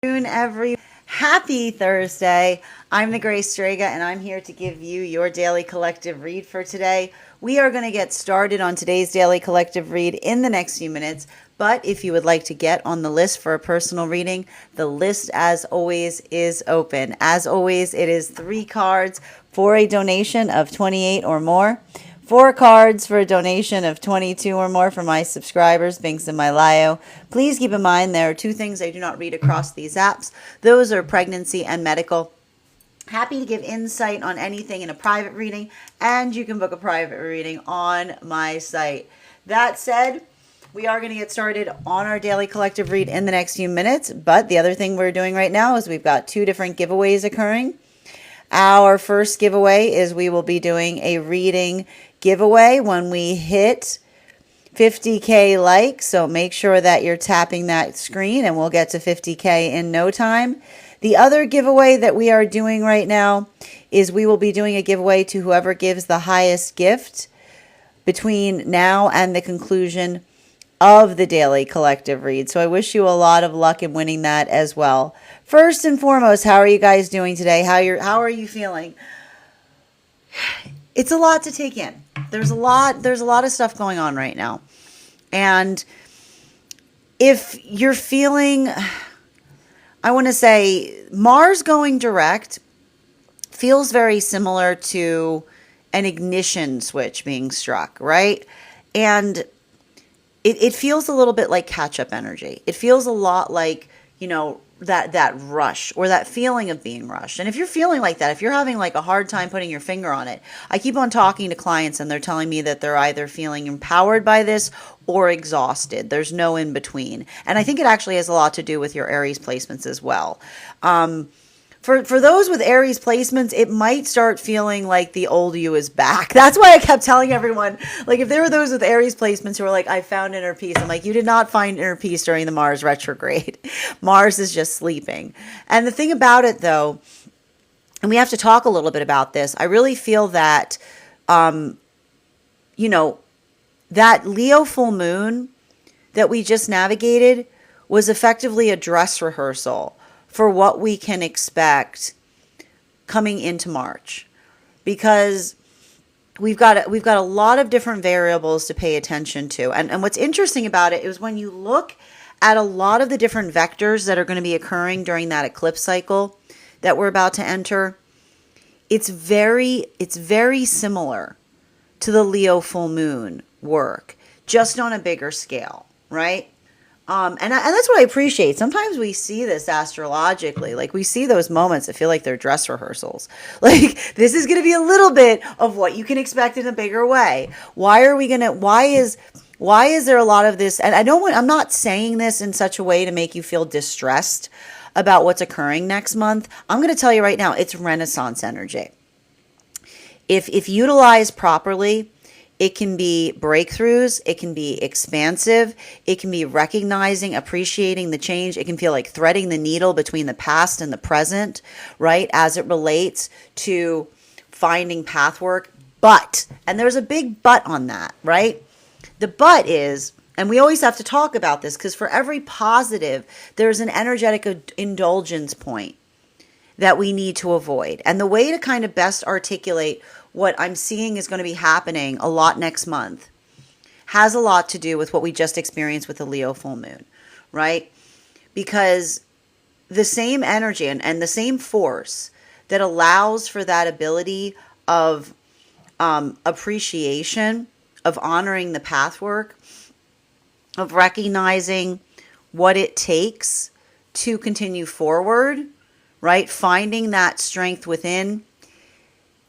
Every happy Thursday. I'm the Grace Strega, and I'm here to give you your daily collective read for today. We are going to get started on today's daily collective read in the next few minutes. But if you would like to get on the list for a personal reading, the list, as always, is open. As always, it is 3 cards for a donation of 28 or more. 4 cards for a donation of 22 or more for my subscribers, Binks and Mylio. Please keep in mind there are 2 things I do not read across these apps. Those are pregnancy and medical. Happy to give insight on anything in a private reading, and you can book a private reading on my site. That said, we are going to get started on our daily collective read in the next few minutes, but the other thing we're doing right now is we've got 2 different giveaways occurring. Our first giveaway is we will be doing a reading giveaway when we hit 50K likes, so make sure that you're tapping that screen and we'll get to 50K in no time. The other giveaway that we are doing right now is we will be doing a giveaway to whoever gives the highest gift between now and the conclusion of the daily collective read. So I wish you a lot of luck in winning that as well. First and foremost, how are you guys doing today? How are you feeling? It's a lot to take in. There's a lot of stuff going on right now. And if you're feeling, I want to say Mars going direct feels very similar to an ignition switch being struck, right? And it feels a little bit like catch-up energy. It feels a lot like, that rush or that feeling of being rushed. And if you're feeling like that, if you're having like a hard time putting your finger on it, I keep on talking to clients and they're telling me that they're either feeling empowered by this or exhausted. There's no in between. And I think it actually has a lot to do with your Aries placements as well. For those with Aries placements, it might start feeling like the old you is back. That's why I kept telling everyone, like if there were those with Aries placements who were like, I found inner peace. I'm like, you did not find inner peace during the Mars retrograde. Mars is just sleeping. And the thing about it though, and we have to talk a little bit about this, I really feel that, that Leo full moon that we just navigated was effectively a dress rehearsal for what we can expect coming into March, because we've got a lot of different variables to pay attention to. And what's interesting about it is when you look at a lot of the different vectors that are going to be occurring during that eclipse cycle that we're about to enter, it's very similar to the Leo full moon work, just on a bigger scale, right? And that's what I appreciate. Sometimes we see this astrologically, like we see those moments that feel like they're dress rehearsals. Like this is going to be a little bit of what you can expect in a bigger way. Why is there a lot of this? And I'm not saying this in such a way to make you feel distressed about what's occurring next month. I'm going to tell you right now, it's Renaissance energy. If utilized properly, it can be breakthroughs, it can be expansive, it can be recognizing, appreciating the change. It can feel like threading the needle between the past and the present, right? As it relates to finding path work. But, and there's a big but on that, right? The but is, and we always have to talk about this because for every positive, there's an energetic indulgence point that we need to avoid. And the way to kind of best articulate what I'm seeing is going to be happening a lot next month has a lot to do with what we just experienced with the Leo full moon, right? Because the same energy and the same force that allows for that ability of appreciation, of honoring the path work, of recognizing what it takes to continue forward, right? Finding that strength within.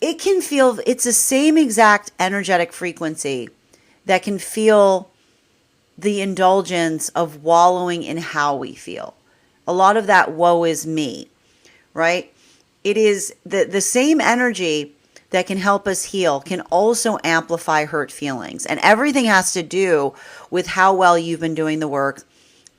It can feel, it's the same exact energetic frequency that can feel the indulgence of wallowing in how we feel. A lot of that woe is me, right? It is the same energy that can help us heal can also amplify hurt feelings. And everything has to do with how well you've been doing the work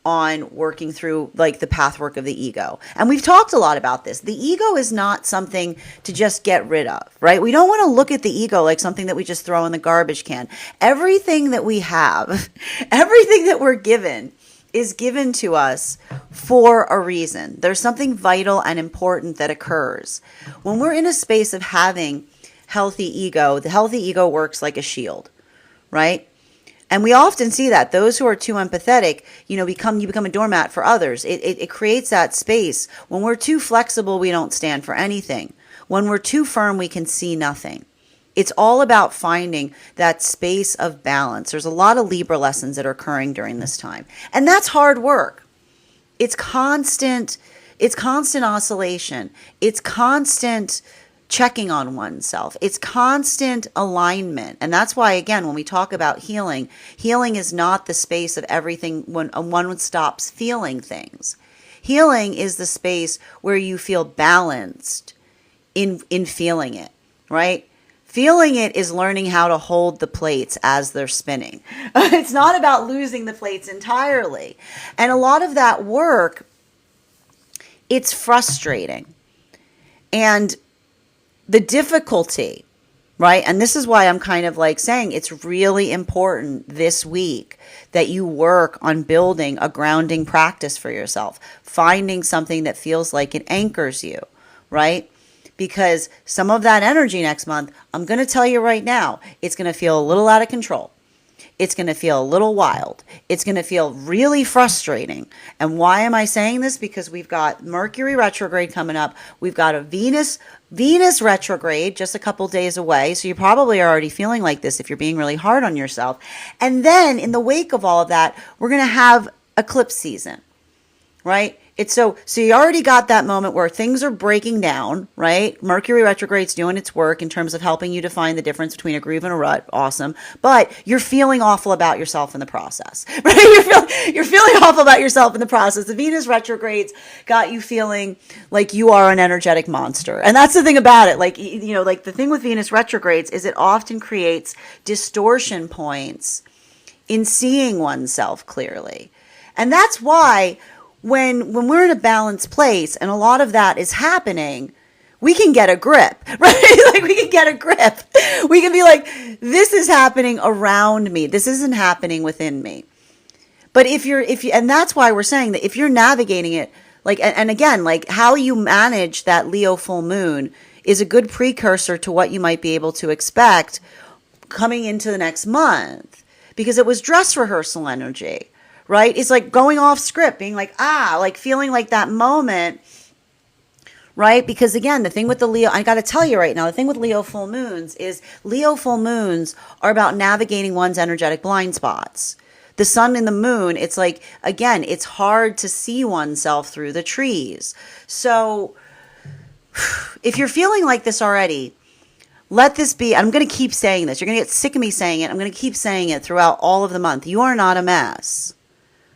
on working through like the pathwork of the ego. And we've talked a lot about this. The ego is not something to just get rid of, right? We don't want to look at the ego like something that we just throw in the garbage can. Everything that we have, everything that we're given is given to us for a reason. There's something vital and important that occurs. When we're in a space of having healthy ego, the healthy ego works like a shield, right? And we often see that those who are too empathetic, you become a doormat for others. It creates that space. When we're too flexible, we don't stand for anything. When we're too firm, we can see nothing. It's all about finding that space of balance. There's a lot of Libra lessons that are occurring during this time. And that's hard work. It's constant oscillation. It's constant checking on oneself. It's constant alignment. And that's why, again, when we talk about healing, healing is not the space of everything when one stops feeling things. Healing is the space where you feel balanced in feeling it, right? Feeling it is learning how to hold the plates as they're spinning. It's not about losing the plates entirely. And a lot of that work, it's frustrating. And the difficulty, right? And this is why I'm kind of like saying it's really important this week that you work on building a grounding practice for yourself, finding something that feels like it anchors you, right? Because some of that energy next month, I'm going to tell you right now, it's going to feel a little out of control. It's going to feel a little wild. It's going to feel really frustrating. And why am I saying this? Because we've got Mercury retrograde coming up. We've got a Venus retrograde just a couple days away. So you probably are already feeling like this if you're being really hard on yourself. And then in the wake of all of that, we're going to have eclipse season, right? So you already got that moment where things are breaking down, right? Mercury retrograde's doing its work in terms of helping you define the difference between a groove and a rut. Awesome. But you're feeling awful about yourself in the process, right? You're feeling awful about yourself in the process. The Venus retrogrades got you feeling like you are an energetic monster. And that's the thing about it. Like, like the thing with Venus retrogrades is it often creates distortion points in seeing oneself clearly. And that's why when we're in a balanced place and a lot of that is happening, we can get a grip, right? Like we can get a grip. We can be like, this is happening around me. This isn't happening within me. But if you, and that's why we're saying that if you're navigating it, like, and again, like how you manage that Leo full moon is a good precursor to what you might be able to expect coming into the next month, because it was dress rehearsal energy. Right? It's like going off script, being like, like feeling like that moment, right? Because again, the thing with the Leo, I got to tell you right now, the thing with Leo full moons is Leo full moons are about navigating one's energetic blind spots. The sun and the moon, it's like, again, it's hard to see oneself through the trees. So if you're feeling like this already, let this be, I'm going to keep saying this. You're going to get sick of me saying it. I'm going to keep saying it throughout all of the month. You are not a mess.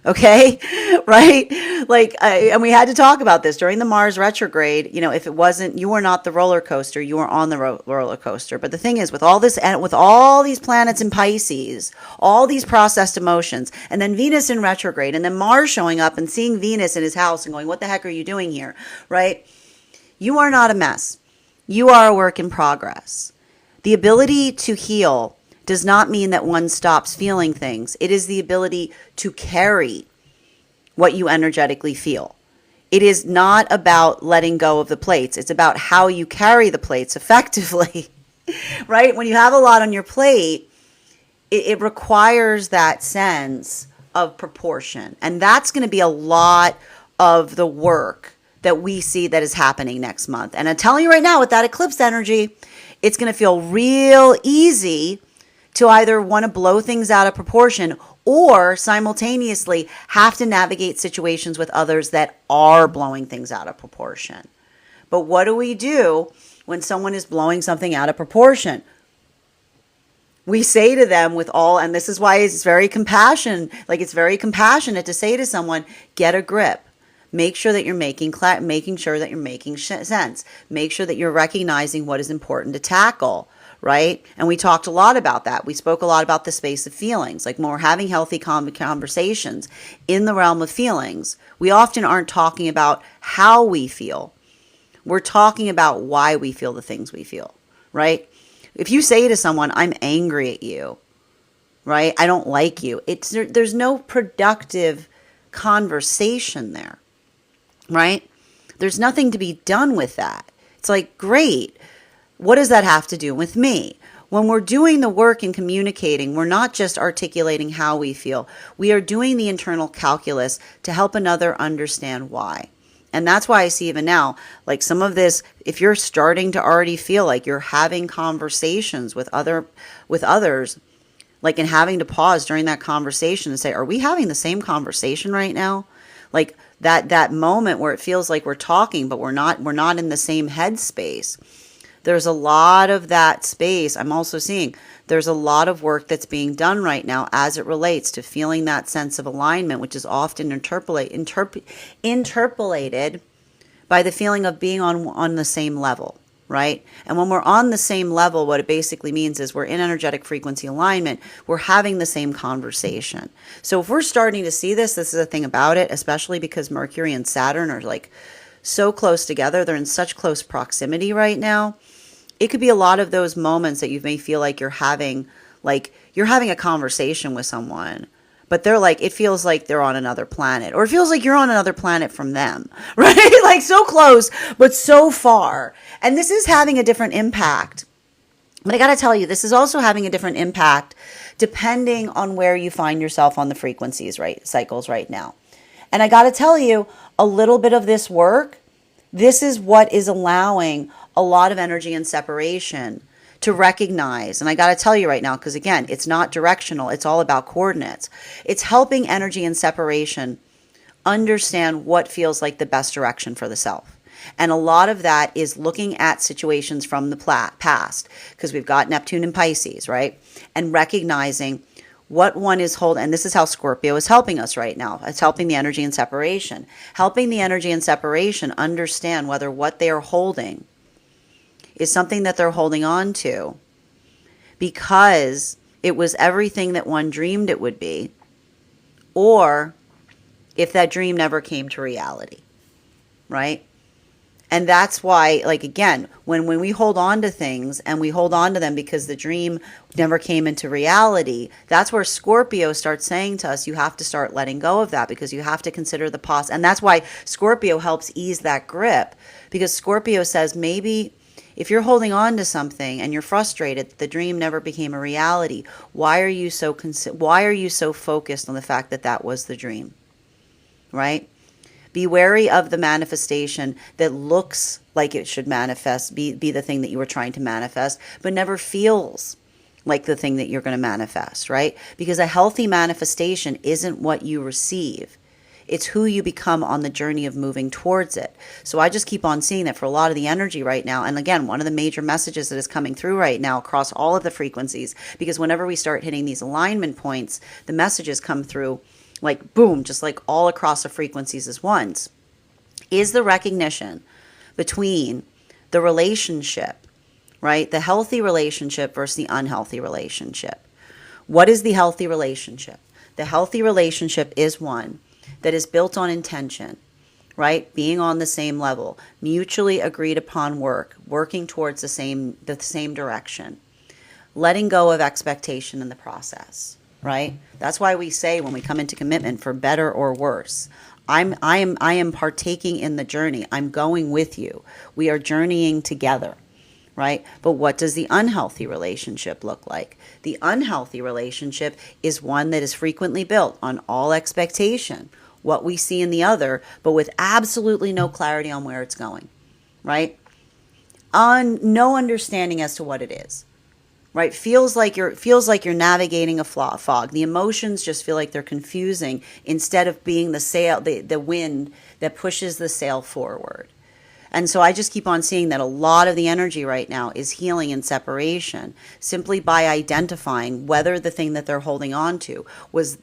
Okay, right? Like, and we had to talk about this during the Mars retrograde. If it wasn't, you were not the roller coaster, you were on the roller coaster. But the thing is, with all this, and with all these planets in Pisces, all these processed emotions, and then Venus in retrograde, and then Mars showing up and seeing Venus in his house and going, what the heck are you doing here, right? You are not a mess. You are a work in progress. The ability to heal does not mean that one stops feeling things. It is the ability to carry what you energetically feel. It is not about letting go of the plates. It's about how you carry the plates effectively, right? When you have a lot on your plate, it requires that sense of proportion. And that's going to be a lot of the work that we see that is happening next month. And I'm telling you right now, with that eclipse energy, it's going to feel real easy to either want to blow things out of proportion or simultaneously have to navigate situations with others that are blowing things out of proportion. But what do we do when someone is blowing something out of proportion? We say to them with all, and this is why it's very compassionate to say to someone, get a grip. Make sure that you're making sure that you're making sense. Make sure that you're recognizing what is important to tackle. Right? And we talked a lot about that. We spoke a lot about the space of feelings, like when we're having healthy conversations in the realm of feelings, we often aren't talking about how we feel. We're talking about why we feel the things we feel, right? If you say to someone, I'm angry at you, right? I don't like you. There's no productive conversation there. right? There's nothing to be done with that. It's like, great. What does that have to do with me? When we're doing the work and communicating, we're not just articulating how we feel. We are doing the internal calculus to help another understand why. And that's why I see even now, like some of this, if you're starting to already feel like you're having conversations with others, like and having to pause during that conversation and say, are we having the same conversation right now? Like that moment where it feels like we're talking, but we're not in the same headspace. There's a lot of that space. I'm also seeing there's a lot of work that's being done right now as it relates to feeling that sense of alignment, which is often interpolated by the feeling of being on the same level, right? And when we're on the same level, what it basically means is we're in energetic frequency alignment. We're having the same conversation. So if we're starting to see this is the thing about it, especially because Mercury and Saturn are like so close together. They're in such close proximity right now. It could be a lot of those moments that you may feel like you're having a conversation with someone, but they're like, it feels like they're on another planet, or it feels like you're on another planet from them, right? Like so close, but so far. And this is having a different impact. But I got to tell you, this is also having a different impact depending on where you find yourself on the frequencies, right? Cycles right now. And I got to tell you, a little bit of this work, this is what is allowing a lot of energy and separation to recognize. And I got to tell you right now, because again, it's not directional. It's all about coordinates. It's helping energy and separation understand what feels like the best direction for the self. And a lot of that is looking at situations from the past, because we've got Neptune and Pisces, right? And recognizing what one is holding. And this is how Scorpio is helping us right now. It's helping the energy and separation. Helping the energy and separation understand whether what they are holding is something that they're holding on to because it was everything that one dreamed it would be, or if that dream never came to reality, right? And that's why, like, again, when we hold on to things and we hold on to them because the dream never came into reality, that's where Scorpio starts saying to us, you have to start letting go of that, because you have to consider the past. And that's why Scorpio helps ease that grip, because Scorpio says, maybe if you're holding on to something and you're frustrated that the dream never became a reality, why are you so focused on the fact that that was the dream, right? Be wary of the manifestation that looks like it should manifest, be the thing that you were trying to manifest, but never feels like the thing that you're going to manifest, right? Because a healthy manifestation isn't what you receive. It's who you become on the journey of moving towards it. So I just keep on seeing that for a lot of the energy right now. And again, one of the major messages that is coming through right now across all of the frequencies, because whenever we start hitting these alignment points, the messages come through like boom, just like all across the frequencies as ones, is the recognition between the relationship, right? The healthy relationship versus the unhealthy relationship. What is the healthy relationship? The healthy relationship is one that is built on intention, right? Being on the same level, mutually agreed upon work, working towards the same direction, letting go of expectation in the process, right? That's why we say when we come into commitment, for better or worse, I am partaking in the journey. I'm going with you. We are journeying together, right? But what does the unhealthy relationship look like? The unhealthy relationship is one that is frequently built on all expectation, what we see in the other, but with absolutely no clarity on where it's going, right? On no understanding as to what it is, right? Feels like you're navigating a fog. The emotions just feel like they're confusing instead of being the sail, the wind that pushes the sail forward. And so I just keep on seeing that a lot of the energy right now is healing and separation, simply by identifying whether the thing that they're holding on to was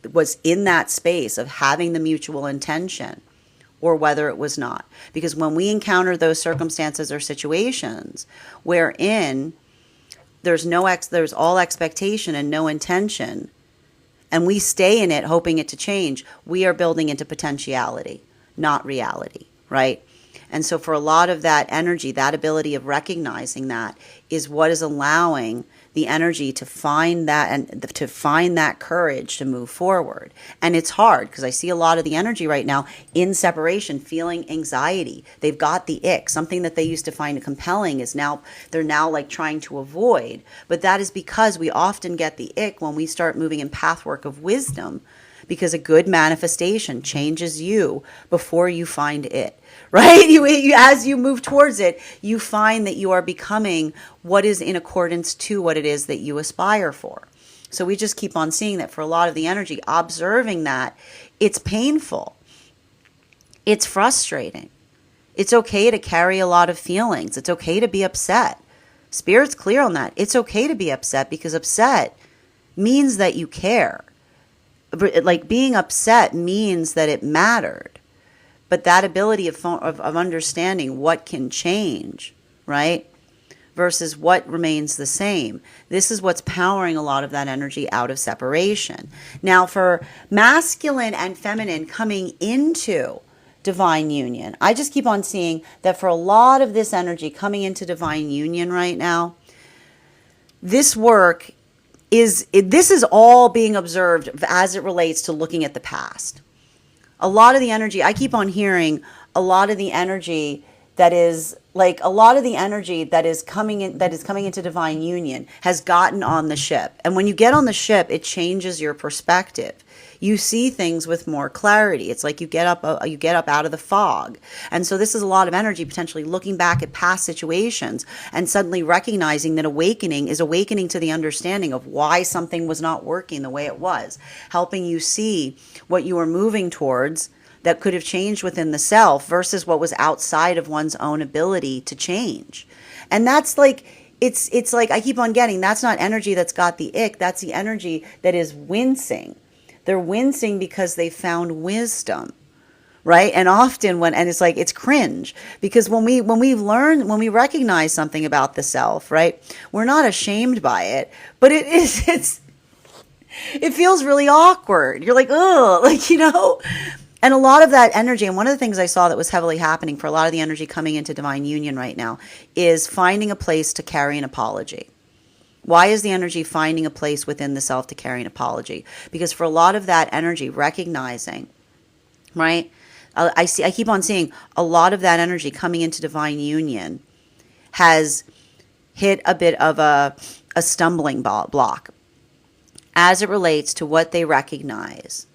in that space of having the mutual intention, or whether it was not. Because when we encounter those circumstances or situations wherein there's all expectation and no intention, and we stay in it hoping it to change, we are building into potentiality, not reality, right? And so for a lot of that energy, that ability of recognizing that is what is allowing the energy to find that and to find that courage to move forward. And it's hard because I see a lot of the energy right now in separation, feeling anxiety. They've got the ick. Something that they used to find compelling is now, they're now like trying to avoid. But that is because we often get the ick when we start moving in pathwork of wisdom, because a good manifestation changes you before you find it, right? As you move towards it, you find that you are becoming what is in accordance to what it is that you aspire for. So we just keep on seeing that for a lot of the energy, observing that it's painful. It's frustrating. It's okay to carry a lot of feelings. It's okay to be upset. Spirit's clear on that. It's okay to be upset because upset means that you care. Like being upset means that it mattered. But that ability of understanding what can change, right, versus what remains the same, this is what's powering a lot of that energy out of separation. Now, for masculine and feminine coming into divine union, I just keep on seeing that for a lot of this energy coming into divine union right now, this work this is all being observed as it relates to looking at the past. A lot of the energy, I keep on hearing a lot of the energy that is like a lot of the energy that is coming into divine union has gotten on the ship. And when you get on the ship, it changes your perspective. You see things with more clarity. It's like you get up out of the fog. And so this is a lot of energy potentially looking back at past situations and suddenly recognizing that awakening is awakening to the understanding of why something was not working the way it was, helping you see what you were moving towards that could have changed within the self versus what was outside of one's own ability to change. And that's like, it's like I keep on getting, that's not energy that's got the ick, that's the energy that is wincing. They're wincing because they found wisdom, right? And often and it's like, it's cringe because when we recognize something about the self, right, we're not ashamed by it, but it feels really awkward. You're like, oh, like, and a lot of that energy, and one of the things I saw that was heavily happening for a lot of the energy coming into divine union right now is finding a place to carry an apology. Why is the energy finding a place within the self to carry an apology? Because for a lot of that energy, recognizing, right? I keep on seeing a lot of that energy coming into divine union has hit a bit of a stumbling block as it relates to what they recognize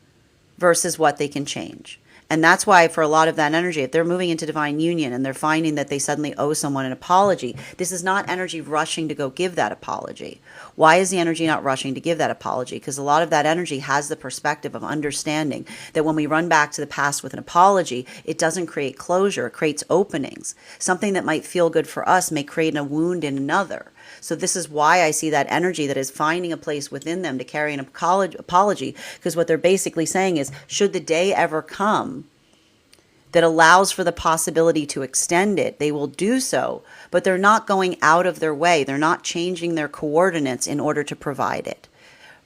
versus what they can change. And that's why for a lot of that energy, if they're moving into divine union and they're finding that they suddenly owe someone an apology, this is not energy rushing to go give that apology. Why is the energy not rushing to give that apology? Because a lot of that energy has the perspective of understanding that when we run back to the past with an apology, it doesn't create closure, it creates openings. Something that might feel good for us may create a wound in another. So this is why I see that energy that is finding a place within them to carry an apology, because what they're basically saying is, should the day ever come that allows for the possibility to extend it, they will do so, but they're not going out of their way. They're not changing their coordinates in order to provide it.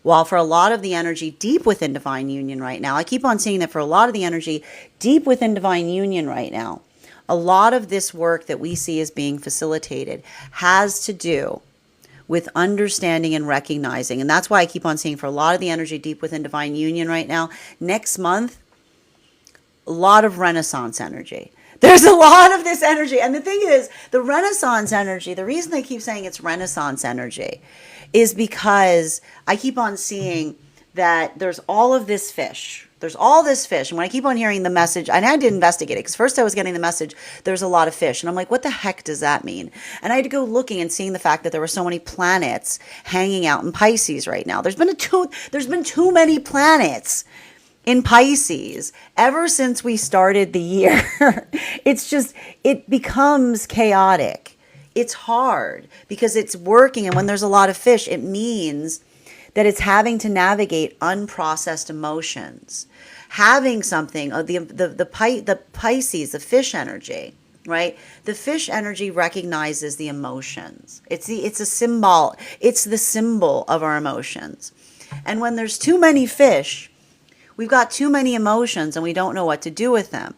While for a lot of the energy deep within divine union right now, I keep on seeing that for a lot of the energy deep within divine union right now, a lot of this work that we see as being facilitated has to do with understanding and recognizing. And that's why I keep on seeing for a lot of the energy deep within divine union right now, next month, a lot of Renaissance energy. There's a lot of this energy. And the thing is, the Renaissance energy, the reason they keep saying it's Renaissance energy is because I keep on seeing that there's all of this fish. There's all this fish. And when I keep on hearing the message, and I had to investigate it because first I was getting the message, there's a lot of fish. And I'm like, what the heck does that mean? And I had to go looking and seeing the fact that there were so many planets hanging out in Pisces right now. There's been too many planets in Pisces ever since we started the year. It becomes chaotic. It's hard because it's working. And when there's a lot of fish, it means that it's having to navigate unprocessed emotions. Having something, the Pisces, the fish energy, right? The fish energy recognizes the emotions. It's a symbol. It's the symbol of our emotions. And when there's too many fish, we've got too many emotions and we don't know what to do with them,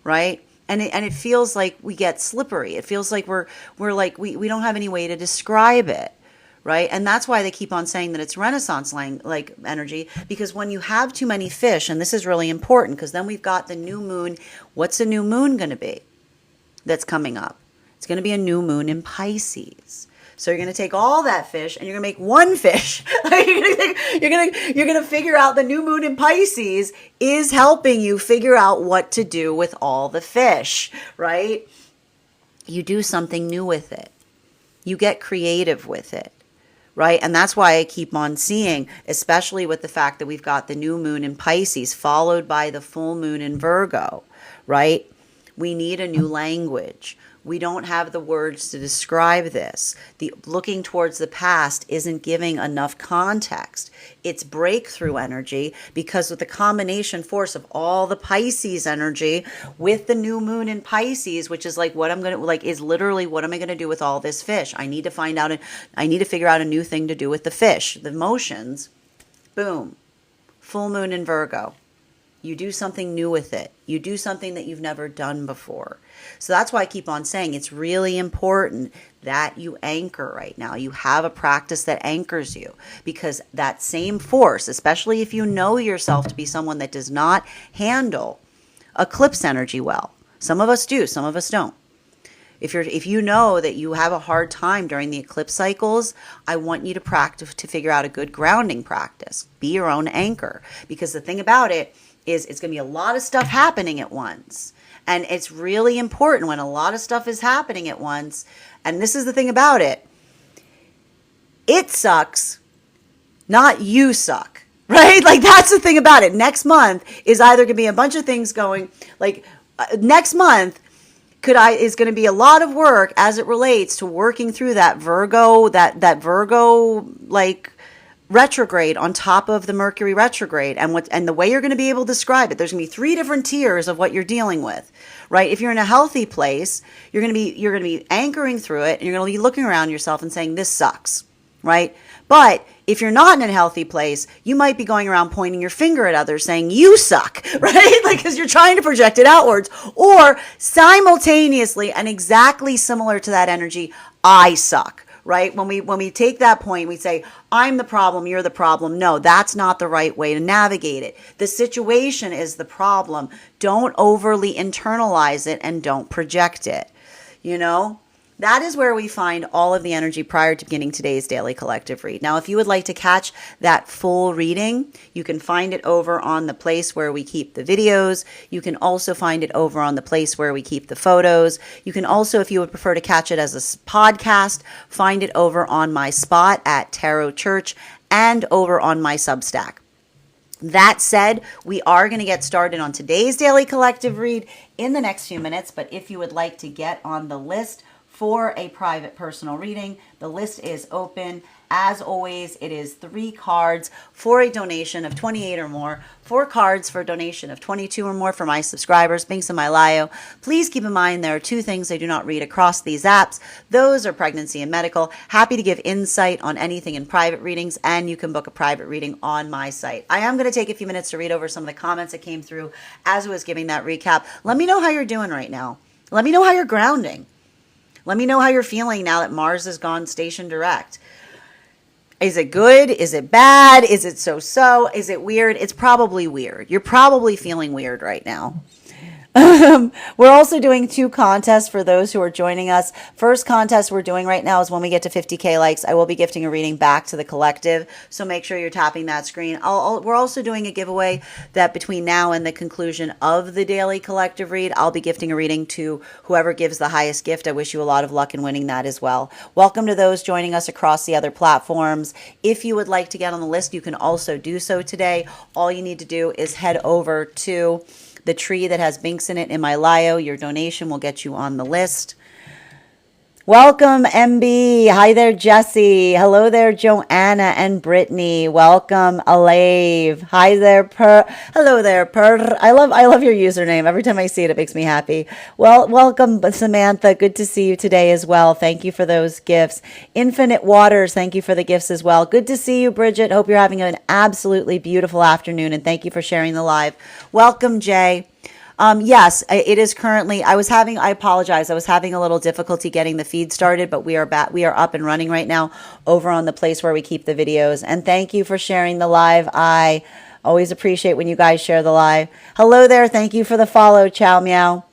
right? And it feels like we get slippery. It feels like we don't have any way to describe it, right? And that's why they keep on saying that it's Renaissance like energy, because when you have too many fish, and this is really important, because then we've got the new moon. What's the new moon going to be that's coming up? It's going to be a new moon in Pisces. So you're going to take all that fish and you're going to make one fish. you're going to figure out the new moon in Pisces is helping you figure out what to do with all the fish, right? You do something new with it. You get creative with it, right? And that's why I keep on seeing, especially with the fact that we've got the new moon in Pisces followed by the full moon in Virgo, right? We need a new language. We don't have the words to describe this. The looking towards the past isn't giving enough context. It's breakthrough energy, because with the combination force of all the Pisces energy with the new moon in Pisces, which is like what I'm going to is literally what am I going to do with all this fish? I need to figure out a new thing to do with the fish, the emotions. Boom. Full moon in Virgo. You do something new with it. You do something that you've never done before. So that's why I keep on saying it's really important that you anchor right now. You have a practice that anchors you, because that same force, especially if you know yourself to be someone that does not handle eclipse energy well. Some of us do, some of us don't. If you know that you have a hard time during the eclipse cycles, I want you to practice to figure out a good grounding practice. Be your own anchor, because the thing about it is it's going to be a lot of stuff happening at once. And it's really important when a lot of stuff is happening at once. And this is the thing about it. It sucks, not you suck, right? Like that's the thing about it. Next month is either going to be a bunch of things going, like next month is going to be a lot of work as it relates to working through that Virgo, that Virgo like retrograde on top of the Mercury retrograde, and the way you're going to be able to describe it, there's going to be 3 different tiers of what you're dealing with, right? If you're in a healthy place, you're going to be anchoring through it, and you're going to be looking around yourself and saying this sucks, right? But if you're not in a healthy place, you might be going around pointing your finger at others saying you suck, right? Like, because you're trying to project it outwards, or simultaneously and exactly similar to that energy, I suck. Right? When we take that point, we say, I'm the problem, you're the problem. No, that's not the right way to navigate it. The situation is the problem. Don't overly internalize it and don't project it. You know? That is where we find all of the energy prior to beginning today's daily collective read. Now, if you would like to catch that full reading, you can find it over on the place where we keep the videos. You can also find it over on the place where we keep the photos. You can also, if you would prefer to catch it as a podcast, find it over on my spot at Tarot Church and over on my Substack. That said, we are going to get started on today's daily collective read in the next few minutes, but if you would like to get on the list for a private personal reading, the list is open. As always, it is 3 cards for a donation of 28 or more, 4 cards for a donation of 22 or more for my subscribers, Binks and Lio. Please keep in mind there are 2 things I do not read across these apps. Those are pregnancy and medical. Happy to give insight on anything in private readings, and you can book a private reading on my site. I am going to take a few minutes to read over some of the comments that came through as I was giving that recap. Let me know how you're doing right now. Let me know how you're grounding. Let me know how you're feeling now that Mars has gone station direct. Is it good? Is it bad? Is it so-so? Is it weird? It's probably weird. You're probably feeling weird right now. We're also doing 2 contests for those who are joining us. First contest we're doing right now is when we get to 50K likes, I will be gifting a reading back to the collective. So make sure you're tapping that screen. We're also doing a giveaway that between now and the conclusion of the daily collective read, I'll be gifting a reading to whoever gives the highest gift. I wish you a lot of luck in winning that as well. Welcome to those joining us across the other platforms. If you would like to get on the list, you can also do so today. All you need to do is head over to the tree that has Binks in it in my Lio. Your donation will get you on the list. Welcome, MB. Hi there, Jesse. Hello there, Joanna and Brittany. Welcome, Alave. Hi there, Hello there, I love your username. Every time I see it, it makes me happy. Well, welcome, Samantha. Good to see you today as well. Thank you for those gifts. Infinite Waters, thank you for the gifts as well. Good to see you, Bridget. Hope you're having an absolutely beautiful afternoon, and thank you for sharing the live. Welcome, Jay. Yes, it is currently. I apologize. I was having a little difficulty getting the feed started, but we are back. We are up and running right now over on the place where we keep the videos. And thank you for sharing the live. I always appreciate when you guys share the live. Hello there. Thank you for the follow, Chow Meow.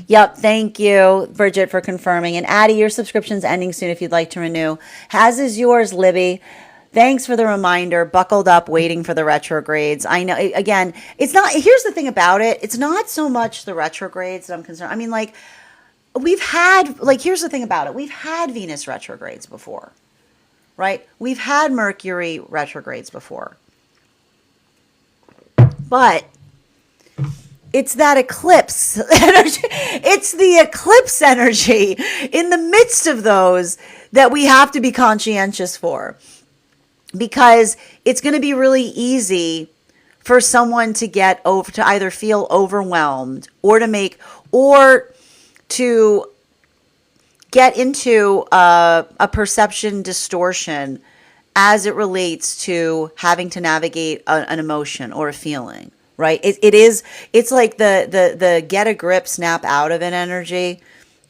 Yep, thank you, Bridget, for confirming. And Addie, your subscription's ending soon if you'd like to renew. As is yours, Libby. Thanks for the reminder. Buckled up, waiting for the retrogrades. I know, again, it's not, here's the thing about it. It's not so much the retrogrades that I'm concerned. I mean, like, here's the thing about it. We've had Venus retrogrades before, right? We've had Mercury retrogrades before. But it's that eclipse energy. It's the eclipse energy in the midst of those that we have to be conscientious for. Because it's going to be really easy for someone to to either feel overwhelmed or to get into a perception distortion as it relates to having to navigate an emotion or a feeling, right? It's like the get a grip, snap out of it energy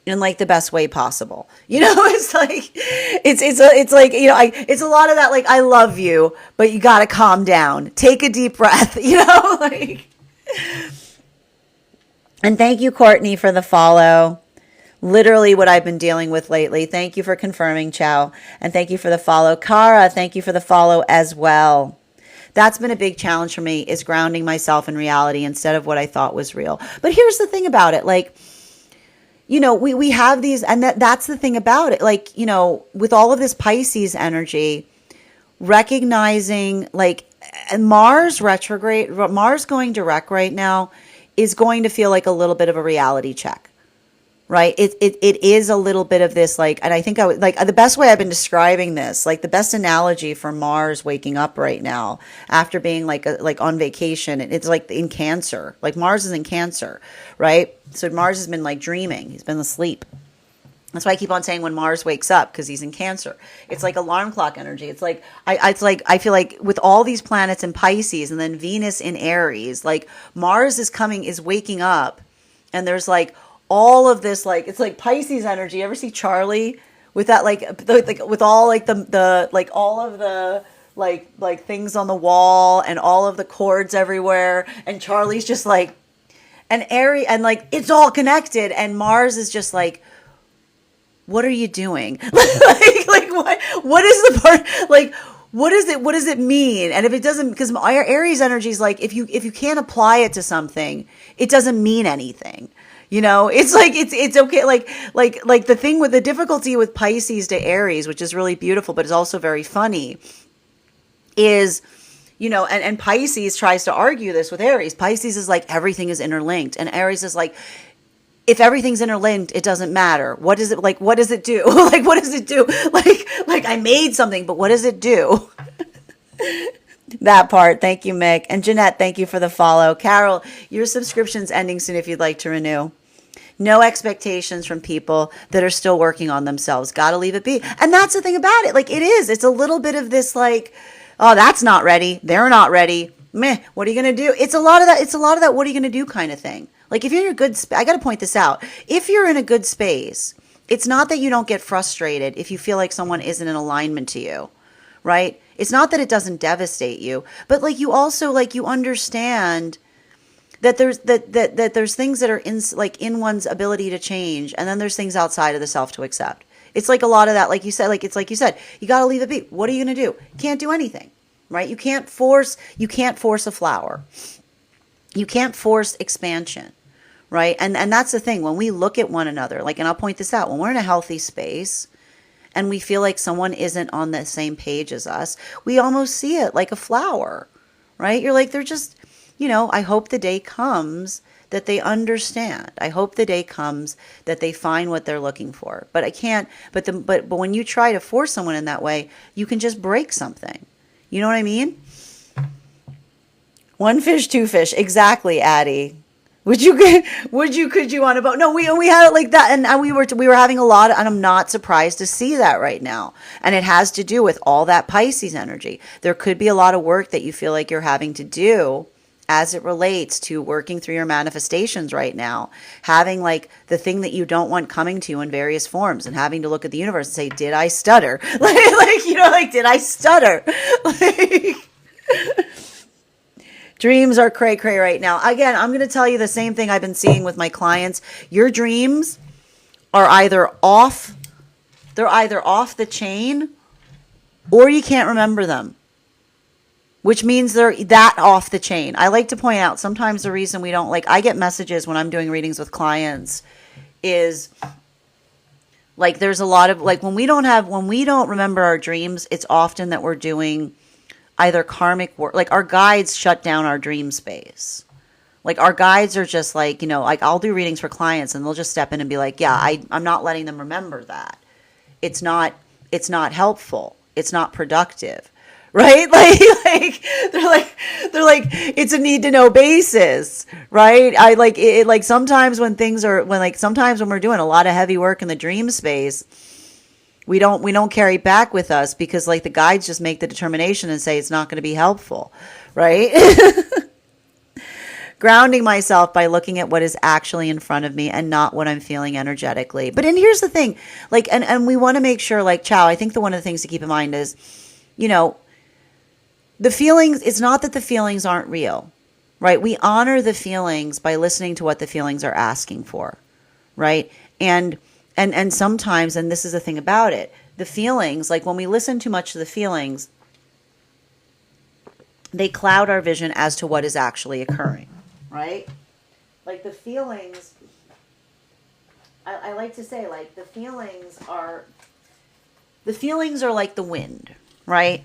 in like the best way possible. It's like, it's like, it's a lot of that, like, I love you, but you got to calm down, take a deep breath, like, and thank you, Courtney, for the follow. Literally what I've been dealing with lately. Thank you for confirming, Chow. And thank you for the follow. Kara, thank you for the follow as well. That's been a big challenge for me, is grounding myself in reality instead of what I thought was real. But here's the thing about it. Like, we have these, and that's the thing about it. Like, with all of this Pisces energy, recognizing like Mars retrograde, Mars going direct right now is going to feel like a little bit of a reality check. Right. It is a little bit of this, like, and I think the best way I've been describing this, like the best analogy for Mars waking up right now after being like on vacation, it's like in Cancer, like Mars is in Cancer, right? So Mars has been like dreaming. He's been asleep. That's why I keep on saying when Mars wakes up, because he's in Cancer. It's like alarm clock energy. It's like, I feel like with all these planets in Pisces and then Venus in Aries, like Mars is waking up, and there's like all of this, like, it's like Pisces energy. You ever see Charlie with that, like with all like the like all of the like things on the wall and all of the cords everywhere, and Charlie's just like, and Aries, and like it's all connected, and Mars is just like, what are you doing? like what is the part, like what does it mean? And if it doesn't, because Aries energy is like, if you can't apply it to something, it doesn't mean anything. It's like, it's okay. Like the thing with the difficulty with Pisces to Aries, which is really beautiful, but it's also very funny, is, and Pisces tries to argue this with Aries. Pisces is like, everything is interlinked. And Aries is like, if everything's interlinked, it doesn't matter. What does it do? Like, what does it do? Like I made something, but what does it do? That part. Thank you, Mick. And Jeanette, thank you for the follow. Carol, your subscription's ending soon if you'd like to renew. No expectations from people that are still working on themselves. Got to leave it be. And that's the thing about it. Like, it's a little bit of this, like, oh, that's not ready. They're not ready. Meh. What are you going to do? It's a lot of that. What are you going to do kind of thing. Like, if you're in a good space, I got to point this out. If you're in a good space, it's not that you don't get frustrated if you feel like someone isn't in alignment to you, right? It's not that it doesn't devastate you, but like you also, like, you understand that there's things that are in one's ability to change, and then there's things outside of the self to accept. It's like a lot of that, like you said, you got to leave it be. What are you going to do? Can't do anything, right? You can't force a flower. You can't force expansion, right? And that's the thing. When we look at one another, like, and I'll point this out, when we're in a healthy space and we feel like someone isn't on the same page as us, we almost see it like a flower, right? You're like, they're just, I hope the day comes that they understand. I hope the day comes that they find what they're looking for. But I can't, but when you try to force someone in that way, you can just break something. You know what I mean? One fish, two fish. Exactly, Addie. Could you on a boat? No, we had it like that, and we were having a lot, and I'm not surprised to see that right now. And it has to do with all that Pisces energy. There could be a lot of work that you feel like you're having to do as it relates to working through your manifestations right now, having like the thing that you don't want coming to you in various forms, and having to look at the universe and say, did I stutter? Like, did I stutter? Like, dreams are cray cray right now. Again, I'm going to tell you the same thing I've been seeing with my clients. Your dreams are either off, they're either off the chain, or you can't remember them, which means they're that off the chain. I like to point out sometimes the reason we don't, like, I get messages when I'm doing readings with clients is like there's a lot of like when we don't remember our dreams, it's often that we're doing either karmic work, like our guides shut down our dream space. Like our guides are just like, like I'll do readings for clients and they'll just step in and be like, yeah, I'm not letting them remember that. It's not helpful. It's not productive. Right? Like they're like it's a need to know basis, right? I like it, like sometimes sometimes when we're doing a lot of heavy work in the dream space, we don't carry back with us because like the guides just make the determination and say it's not going to be helpful, right? Grounding myself by looking at what is actually in front of me and not what I'm feeling energetically. But and here's the thing, like and we want to make sure, like Chow, I think one of the things to keep in mind is, the feelings, it's not that the feelings aren't real, right? We honor the feelings by listening to what the feelings are asking for, right? And sometimes, and this is the thing about it, the feelings, like when we listen too much to the feelings, they cloud our vision as to what is actually occurring, right? Like the feelings, I like to say, like the feelings are like the wind, right?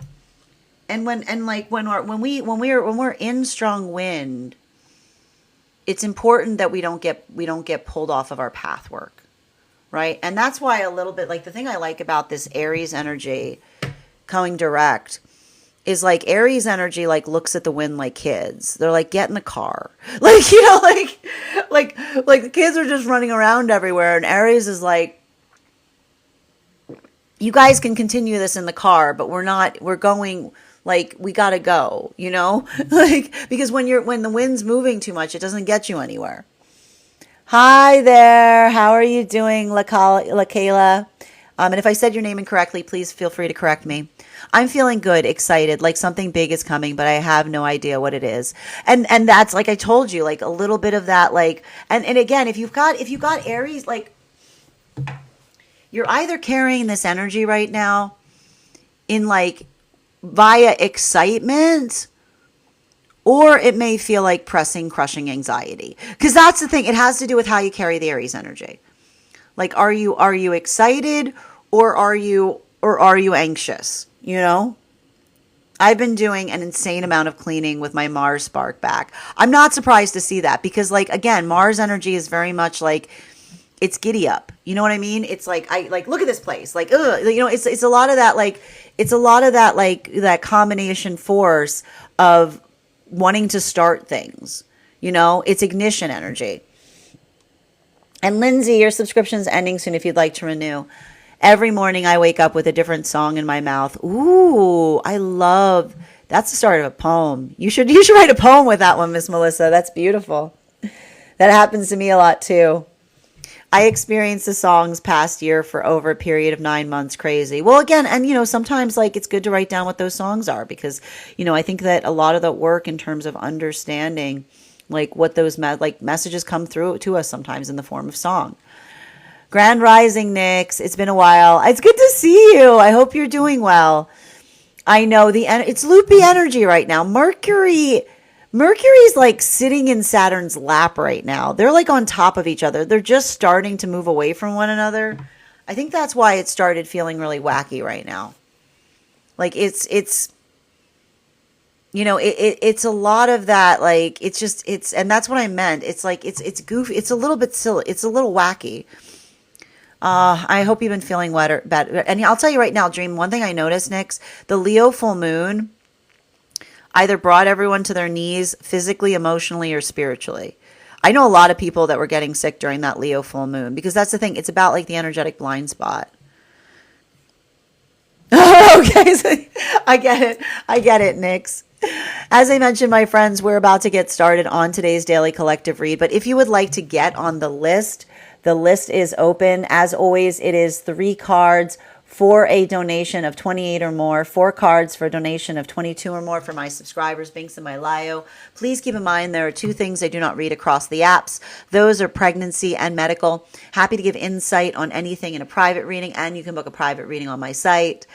And when we're in strong wind, it's important that we don't get pulled off of our path work, right? And that's why a little bit like the thing I like about this Aries energy coming direct is like Aries energy like looks at the wind like kids. They're like, get in the car, like like the kids are just running around everywhere, and Aries is like, you guys can continue this in the car, but we're going. Like, we got to go, like, because when the wind's moving too much, it doesn't get you anywhere. Hi there. How are you doing, La Kayla? And if I said your name incorrectly, please feel free to correct me. I'm feeling good, excited, like something big is coming, but I have no idea what it is. And that's like I told you, like a little bit of that, like, and again, if you've got Aries, like you're either carrying this energy right now in like via excitement, or it may feel like pressing, crushing anxiety. Because that's the thing. It has to do with how you carry the Aries energy. Like, are you excited or are you anxious? I've been doing an insane amount of cleaning with my Mars spark back. I'm not surprised to see that because, like, again, Mars energy is very much like it's giddy up. You know what I mean? It's like, look at this place. Like, ugh, it's a lot of that, like, it's a lot of that, like, that combination force of wanting to start things. It's ignition energy. And Lindsay, your subscription's ending soon if you'd like to renew. Every morning I wake up with a different song in my mouth. Ooh, that's the start of a poem. You should write a poem with that one, Miss Melissa. That's beautiful. That happens to me a lot too. I experienced the songs past year for over a period of 9 months. Crazy. Well, again, and sometimes like it's good to write down what those songs are because, I think that a lot of the work in terms of understanding like what those messages come through to us sometimes in the form of song. Grand Rising, Nix. It's been a while. It's good to see you. I hope you're doing well. I know it's loopy energy right now. Mercury's like sitting in Saturn's lap right now. They're like on top of each other. They're just starting to move away from one another. I think that's why it started feeling really wacky right now. Like it's a lot of that. Like and that's what I meant. It's like, it's goofy. It's a little bit silly. It's a little wacky. I hope you've been feeling better. And I'll tell you right now, Dream, one thing I noticed, Nix, the Leo full moon either brought everyone to their knees physically, emotionally, or spiritually. I know a lot of people that were getting sick during that Leo full moon because that's the thing. It's about like the energetic blind spot. Okay, so I get it, Nix. As I mentioned, my friends, we're about to get started on today's daily collective read. But if you would like to get on the list is open. As always, it is 3 cards for a donation of 28 or more, 4 cards for a donation of 22 or more for my subscribers, Binks and my Lio. Please keep in mind there are 2 things I do not read across the apps. Those are pregnancy and medical. Happy to give insight on anything in a private reading, and you can book a private reading on my site.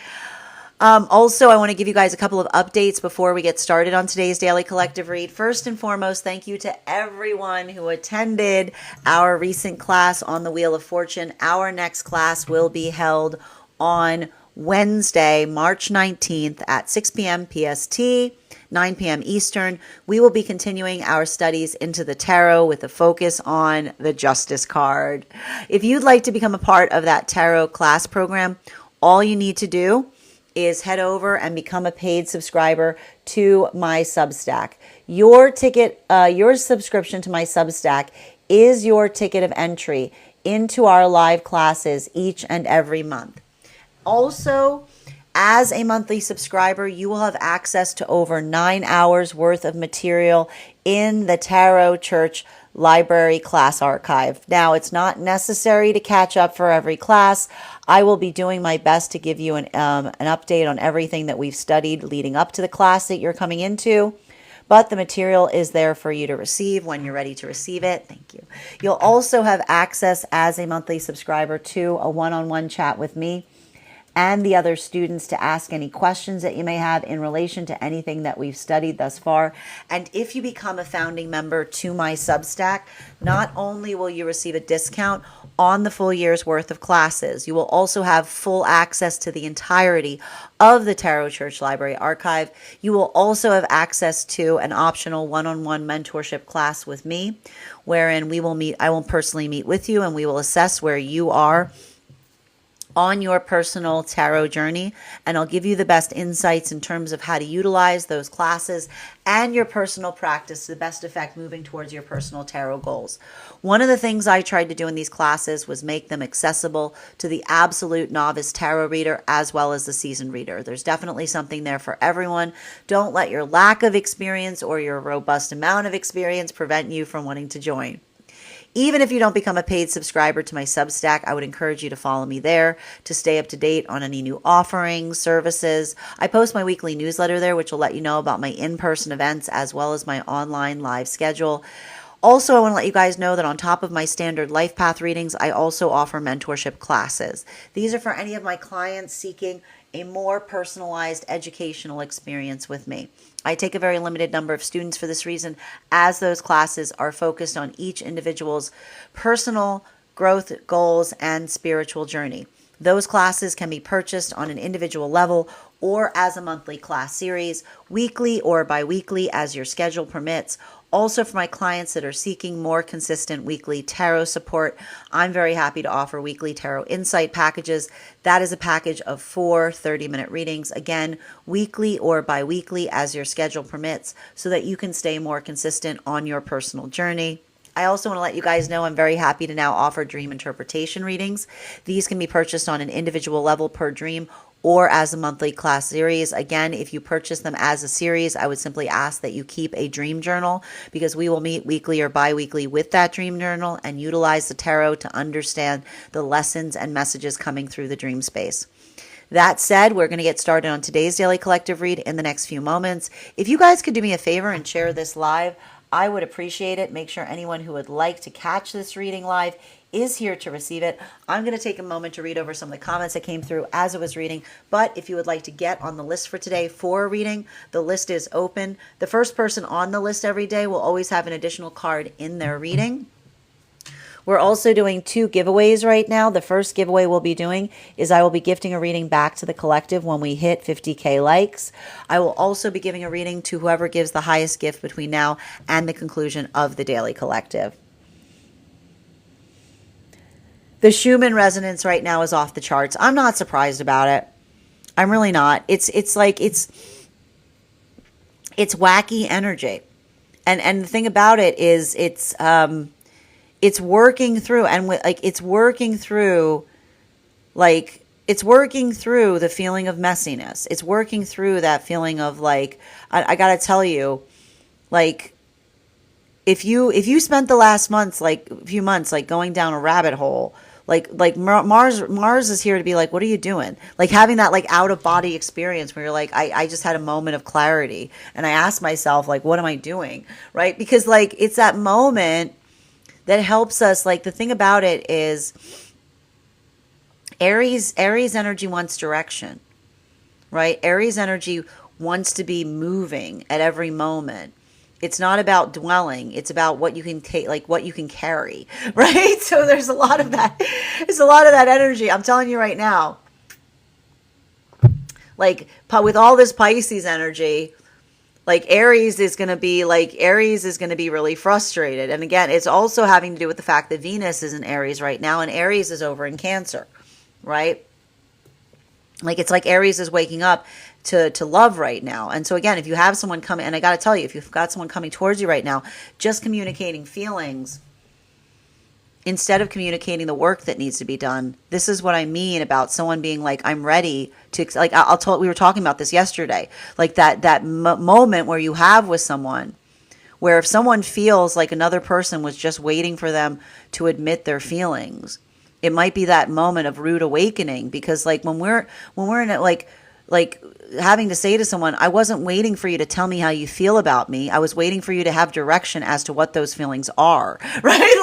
Also, I want to give you guys a couple of updates before we get started on today's daily collective read. First and foremost, thank you to everyone who attended our recent class on the Wheel of Fortune. Our next class will be held on Wednesday, March 19th at 6 p.m. PST, 9 p.m. Eastern. We will be continuing our studies into the tarot with a focus on the Justice card. If you'd like to become a part of that tarot class program, all you need to do is head over and become a paid subscriber to my Substack. Your ticket, your subscription to my Substack is your ticket of entry into our live classes each and every month. Also, as a monthly subscriber, you will have access to over 9 hours worth of material in the Tarot Church Library class archive. Now, it's not necessary to catch up for every class. I will be doing my best to give you an update on everything that we've studied leading up to the class that you're coming into. But the material is there for you to receive when you're ready to receive it. Thank you. You'll also have access as a monthly subscriber to a one-on-one chat with me and the other students to ask any questions that you may have in relation to anything that we've studied thus far. And if you become a founding member to my Substack, not only will you receive a discount on the full year's worth of classes, you will also have full access to the entirety of the Tarot Church Library archive. You will also have access to an optional one-on-one mentorship class with me, wherein I will personally meet with you and we will assess where you are on your personal tarot journey, and I'll give you the best insights in terms of how to utilize those classes and your personal practice to the best effect moving towards your personal tarot goals. One of the things I tried to do in these classes was make them accessible to the absolute novice tarot reader as well as the seasoned reader. There's definitely something there for everyone. Don't let your lack of experience or your robust amount of experience prevent you from wanting to join. Even if you don't become a paid subscriber to my Substack, I would encourage you to follow me there to stay up to date on any new offerings, services. I post my weekly newsletter there, which will let you know about my in-person events as well as my online live schedule. Also, I want to let you guys know that on top of my standard life path readings, I also offer mentorship classes. These are for any of my clients seeking a more personalized educational experience with me. I take a very limited number of students for this reason, as those classes are focused on each individual's personal growth goals and spiritual journey. Those classes can be purchased on an individual level or as a monthly class series, weekly or bi-weekly as your schedule permits. Also, for my clients that are seeking more consistent weekly tarot support, I'm very happy to offer weekly tarot insight packages. That is a package of 4 30-minute readings, again, weekly or bi-weekly as your schedule permits, so that you can stay more consistent on your personal journey. I also want to let you guys know I'm very happy to now offer dream interpretation readings. These can be purchased on an individual level per dream or as a monthly class series. Again, if you purchase them as a series, I would simply ask that you keep a dream journal, because we will meet weekly or bi-weekly with that dream journal and utilize the tarot to understand the lessons and messages coming through the dream space. That said, we're going to get started on today's daily collective read in the next few moments. If you guys could do me a favor and share this live, I would appreciate it. Make sure anyone who would like to catch this reading live is here to receive it. I'm going to take a moment to read over some of the comments that came through as I was reading. But if you would like to get on the list for today for a reading, the list is open. The first person on the list every day will always have an additional card in their reading. We're also doing 2 giveaways right now. The first giveaway we'll be doing is I will be gifting a reading back to the collective when we hit 50K likes. I will also be giving a reading to whoever gives the highest gift between now and the conclusion of the daily collective. The Schumann resonance right now is off the charts. I'm not surprised about it. I'm really not. It's wacky energy. And the thing about it is it's working through, and it's working through like It's working through the feeling of messiness. It's working through that feeling of like, I gotta tell you, like, if you spent the last months, like a few months, like going down a rabbit hole, like Mars is here to be like, what are you doing? Like having that like out of body experience where you're like, I just had a moment of clarity and I asked myself like, what am I doing? Right? Because like it's that moment that helps us. Like the thing about it is Aries energy wants direction, right? Aries energy wants to be moving at every moment. It's not about dwelling. It's about what you can take, like what you can carry, right? So there's a lot of that. There's a lot of that energy. I'm telling you right now, like with all this Pisces energy, Aries is going to be really frustrated. And again, it's also having to do with the fact that Venus is in Aries right now and Aries is over in Cancer, right? Like it's like Aries is waking up to love right now. And so again, if you have someone coming, and I got to tell you, if you've got someone coming towards you right now, just communicating feelings instead of communicating the work that needs to be done. This is what I mean about someone being like, I'm ready to, like, we were talking about this yesterday, like that moment where you have with someone where if someone feels like another person was just waiting for them to admit their feelings, it might be that moment of rude awakening. Because like when we're in it, like having to say to someone, I wasn't waiting for you to tell me how you feel about me. I was waiting for you to have direction as to what those feelings are, right?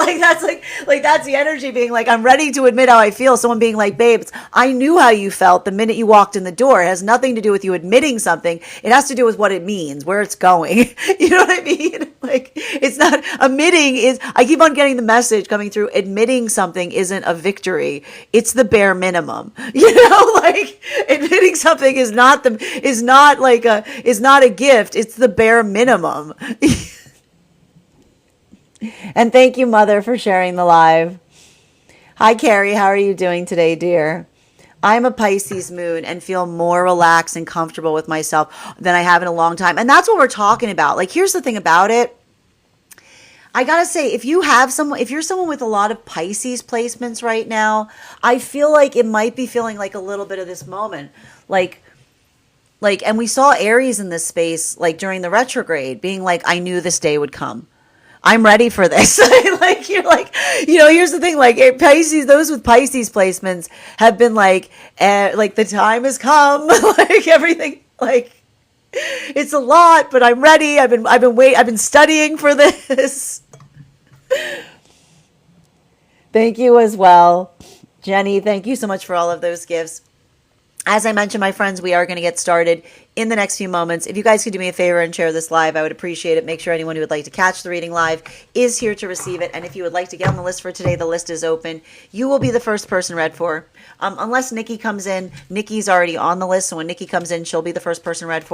Like that's the energy being like, I'm ready to admit how I feel. Someone being like, babes, I knew how you felt the minute you walked in the door. It has nothing to do with you admitting something. It has to do with what it means, where it's going. You know what I mean? Like it's not admitting is, I keep on getting the message coming through. Admitting something isn't a victory. It's the bare minimum, you know, like admitting something is not a gift. It's the bare minimum. And thank you, Mother, for sharing the live. Hi, Carrie. How are you doing today, dear? I'm a Pisces moon and feel more relaxed and comfortable with myself than I have in a long time. And that's what we're talking about. Like, here's the thing about it. I gotta say, if you're someone with a lot of Pisces placements right now, I feel like it might be feeling like a little bit of this moment. And we saw Aries in this space, like during the retrograde, being like, I knew this day would come. I'm ready for this. Like, you're like, you know, here's the thing, like Pisces, those with Pisces placements have been like the time has come, like everything, like it's a lot, but I'm ready. I've been studying for this. Thank you as well. Jenny, thank you so much for all of those gifts. As I mentioned, my friends, we are going to get started in the next few moments. If you guys could do me a favor and share this live, I would appreciate it. Make sure anyone who would like to catch the reading live is here to receive it. And if you would like to get on the list for today, the list is open. You will be the first person read for. Unless Nikki comes in. Nikki's already on the list, so when Nikki comes in, she'll be the first person read for.